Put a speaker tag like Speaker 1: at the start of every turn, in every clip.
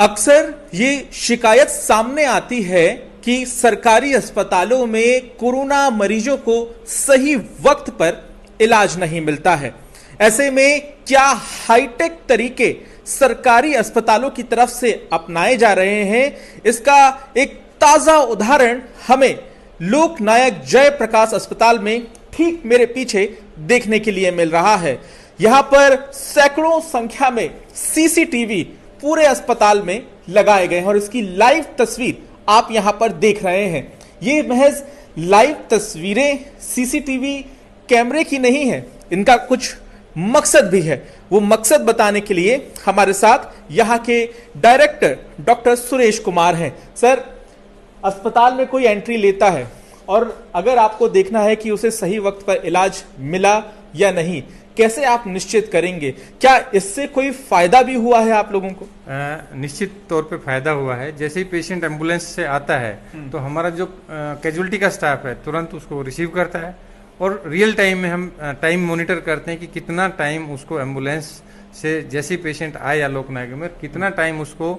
Speaker 1: अक्सर ये शिकायत सामने आती है कि सरकारी अस्पतालों में कोरोना मरीजों को सही वक्त पर इलाज नहीं मिलता है। ऐसे में क्या हाईटेक तरीके सरकारी अस्पतालों की तरफ से अपनाए जा रहे हैं, इसका एक ताजा उदाहरण हमें लोकनायक जयप्रकाश अस्पताल में ठीक मेरे पीछे देखने के लिए मिल रहा है। यहां पर सैकड़ों संख्या में सीसीटीवी पूरे अस्पताल में लगाए गए हैं और इसकी लाइव तस्वीर आप यहां पर देख रहे हैं। ये महज लाइव तस्वीरें सीसीटीवी कैमरे की नहीं है, इनका कुछ मकसद भी है। वो मकसद बताने के लिए हमारे साथ यहां के डायरेक्टर डॉक्टर सुरेश कुमार हैं। सर, अस्पताल में कोई एंट्री लेता है और अगर आपको देखना है कि उसे सही वक्त पर इलाज मिला या नहीं, कैसे आप निश्चित करेंगे? क्या इससे कोई फायदा भी हुआ है आप लोगों को?
Speaker 2: निश्चित तौर पे फायदा हुआ है। जैसे ही पेशेंट एम्बुलेंस से आता है तो हमारा जो कैजुअलिटी का स्टाफ है तुरंत उसको रिसीव करता है और रियल टाइम में हम टाइम मॉनिटर करते हैं कि कितना टाइम उसको एम्बुलेंस से जैसे ही पेशेंट आए या लोकनायक में कितना टाइम उसको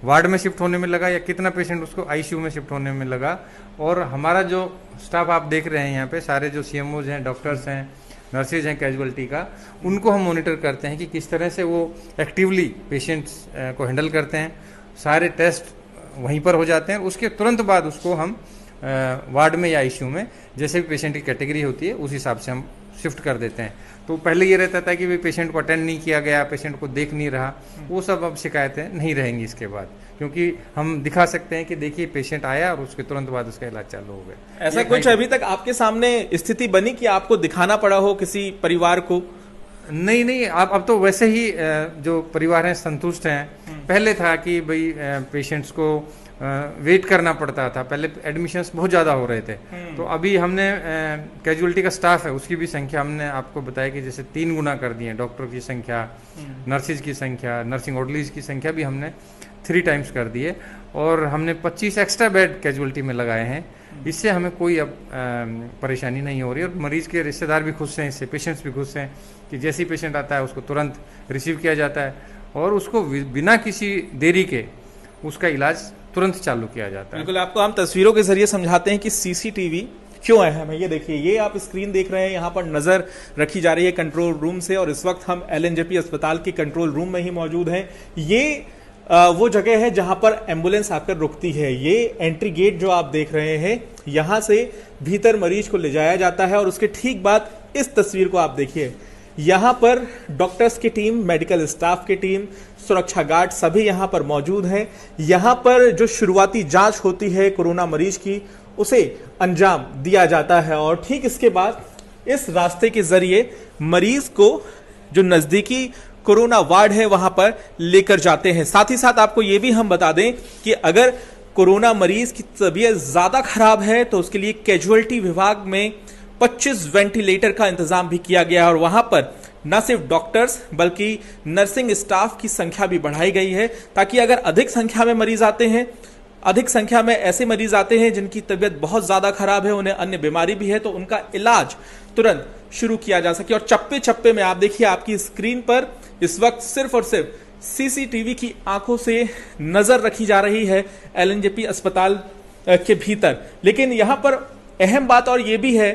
Speaker 2: वार्ड में शिफ्ट होने में लगा या कितना पेशेंट उसको आईसीयू में शिफ्ट होने में लगा। और हमारा जो स्टाफ आप देख रहे हैं यहाँ पे, सारे जो सीएमओज हैं, डॉक्टर्स हैं, नर्सेज हैं कैजुअलिटी का, उनको हम मॉनिटर करते हैं कि किस तरह से वो एक्टिवली पेशेंट्स को हैंडल करते हैं। सारे टेस्ट वहीं पर हो जाते हैं। उसके तुरंत बाद उसको हम वार्ड में या आईसीयू में जैसे भी पेशेंट की कैटेगरी होती है उस हिसाब से हम शिफ्ट कर देते हैं। तो पहले ये रहता था कि भाई पेशेंट को अटेंड नहीं किया गया, पेशेंट को देख नहीं रहा, वो सब अब शिकायतें नहीं रहेंगी इसके बाद, क्योंकि हम दिखा सकते हैं कि देखिए पेशेंट आया और उसके तुरंत बाद उसका इलाज चालू हो गया।
Speaker 1: ऐसा कुछ अभी तक आपके सामने स्थिति बनी कि आपको दिखाना पड़ा हो किसी परिवार को?
Speaker 2: नहीं, आप अब तो वैसे ही जो परिवार हैं संतुष्ट हैं। पहले था कि भाई पेशेंट्स को वेट करना पड़ता था, पहले एडमिशन्स बहुत ज़्यादा हो रहे थे। तो अभी हमने कैजुअलिटी का स्टाफ है उसकी भी संख्या हमने आपको बताया कि जैसे 3 गुना कर दी है। डॉक्टर की संख्या, नर्सिस की संख्या, नर्सिंग ऑर्डरलीज की संख्या भी हमने 3 टाइम्स कर दी है और हमने 25 एक्स्ट्रा बेड कैजुअलिटी में लगाए हैं। इससे हमें कोई अब परेशानी नहीं हो रही और मरीज के रिश्तेदार भी खुश हैं इससे, पेशेंट्स भी खुश हैं कि जैसे ही पेशेंट आता है उसको तुरंत रिसीव किया जाता है और उसको बिना किसी देरी के उसका इलाज तुरंत चालू किया जाता है।
Speaker 1: बिल्कुल, आपको हम तस्वीरों के जरिए समझाते हैं कि सीसीटीवी क्यों अहम है। ये देखिए, ये आप स्क्रीन देख रहे हैं, यहाँ पर नजर रखी जा रही है कंट्रोल रूम से और इस वक्त हम एलएनजेपी अस्पताल के कंट्रोल रूम में ही मौजूद हैं। ये वो जगह है जहां पर एम्बुलेंस आकर रुकती है। ये एंट्री गेट जो आप देख रहे हैं, यहां से भीतर मरीज को ले जाया जाता है और उसके ठीक बाद इस तस्वीर को आप देखिए। यहां पर डॉक्टर्स की टीम, मेडिकल स्टाफ की टीम, सुरक्षा गार्ड सभी यहां पर मौजूद हैं। यहां पर जो शुरुआती जांच होती है कोरोना मरीज की, उसे अंजाम दिया जाता है और ठीक इसके बाद इस रास्ते के जरिए मरीज को जो नजदीकी कोरोना वार्ड है वहां पर लेकर जाते हैं। साथ ही साथ आपको यह भी हम बता दें कि अगर कोरोना मरीज की तबीयत ज्यादा खराब है तो उसके लिए कैजुअलिटी विभाग में 25 वेंटिलेटर का इंतजाम भी किया गया और वहां पर न सिर्फ डॉक्टर्स बल्कि नर्सिंग स्टाफ की संख्या भी बढ़ाई गई है, ताकि अगर अधिक संख्या में मरीज आते हैं, अधिक संख्या में ऐसे मरीज आते हैं जिनकी तबीयत बहुत ज्यादा खराब है, उन्हें अन्य बीमारी भी है, तो उनका इलाज तुरंत शुरू किया जा सके। और चप्पे चप्पे में आप देखिए, आपकी स्क्रीन पर इस वक्त सिर्फ और सिर्फ सीसीटीवी की आंखों से नजर रखी जा रही है एलएनजेपी अस्पताल के भीतर। लेकिन यहां पर अहम बात और यह भी है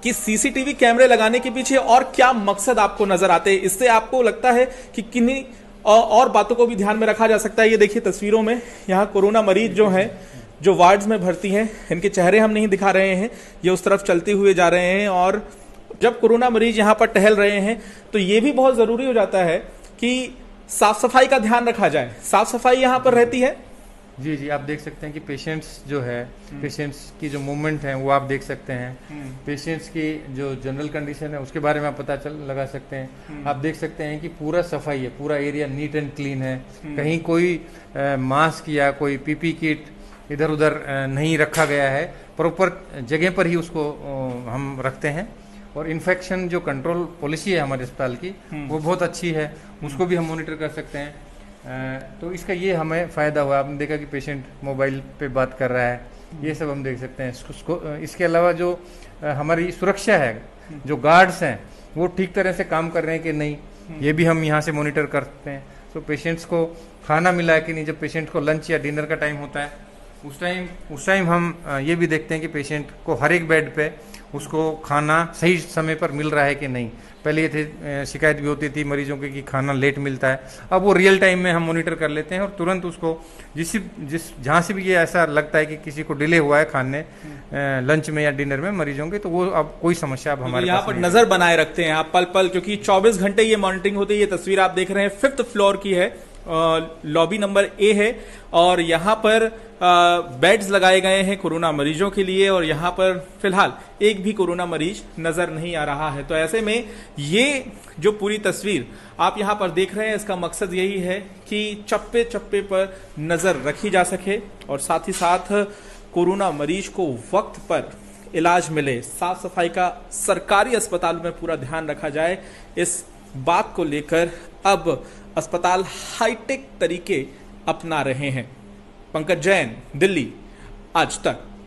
Speaker 1: कि सीसीटीवी कैमरे लगाने के पीछे और क्या मकसद आपको नजर आते हैं? इससे आपको लगता है कि किन्हीं और बातों को भी ध्यान में रखा जा सकता है। ये देखिए तस्वीरों में, यहाँ कोरोना मरीज जो हैं, जो वार्ड्स में भर्ती हैं, इनके चेहरे हम नहीं दिखा रहे हैं, ये उस तरफ चलते हुए जा रहे हैं। और जब कोरोना मरीज यहाँ पर टहल रहे हैं तो ये भी बहुत जरूरी हो जाता है कि साफ सफाई का ध्यान रखा जाए। साफ सफाई यहाँ पर रहती है।
Speaker 2: जी, आप देख सकते हैं कि पेशेंट्स जो है, पेशेंट्स की जो मूवमेंट है वो आप देख सकते हैं। पेशेंट्स की जो जनरल कंडीशन है उसके बारे में आप पता लगा सकते हैं। आप देख सकते हैं कि पूरा सफाई है, पूरा एरिया नीट एंड क्लीन है। कहीं कोई मास्क या कोई पीपी किट इधर उधर नहीं रखा गया है, प्रॉपर जगह पर ही उसको हम रखते हैं। और इन्फेक्शन जो कंट्रोल पॉलिसी है हमारे अस्पताल की वो बहुत अच्छी है, उसको भी हम मॉनिटर कर सकते हैं। तो इसका ये हमें फ़ायदा हुआ। आपने देखा कि पेशेंट मोबाइल पे बात कर रहा है, ये सब हम देख सकते हैं। इसके अलावा जो हमारी सुरक्षा है, जो गार्ड्स हैं वो ठीक तरह से काम कर रहे हैं कि नहीं, ये भी हम यहाँ से मॉनिटर करते हैं। तो पेशेंट्स को खाना मिला है कि नहीं। जब पेशेंट को लंच या डिनर का टाइम होता है उस टाइम हम ये भी देखते हैं कि पेशेंट को हर एक बेड पे उसको खाना सही समय पर मिल रहा है कि नहीं। पहले ये थे शिकायत भी होती थी मरीजों की कि खाना लेट मिलता है, अब वो रियल टाइम में हम मॉनिटर कर लेते हैं और तुरंत उसको जहाँ से भी ये ऐसा लगता है कि किसी को डिले हुआ है खाने लंच में या डिनर में मरीजों के, तो वो अब कोई समस्या अब हमारे
Speaker 1: यहाँ पर नजर बनाए रखते हैं आप पल पल, क्योंकि 24 घंटे ये मॉनिटरिंग होती है। ये तस्वीर आप देख रहे हैं 5th फ्लोर की है, लॉबी नंबर ए है और यहाँ पर बेड्स लगाए गए हैं कोरोना मरीजों के लिए और यहाँ पर फिलहाल एक भी कोरोना मरीज नजर नहीं आ रहा है। तो ऐसे में ये जो पूरी तस्वीर आप यहाँ पर देख रहे हैं, इसका मकसद यही है कि चप्पे चप्पे पर नजर रखी जा सके और साथ ही साथ कोरोना मरीज को वक्त पर इलाज मिले, साफ सफाई का सरकारी अस्पताल में पूरा ध्यान रखा जाए। इस बात को लेकर अब अस्पताल हाईटेक तरीके अपना रहे हैं। पंकज जैन, दिल्ली, आज तक।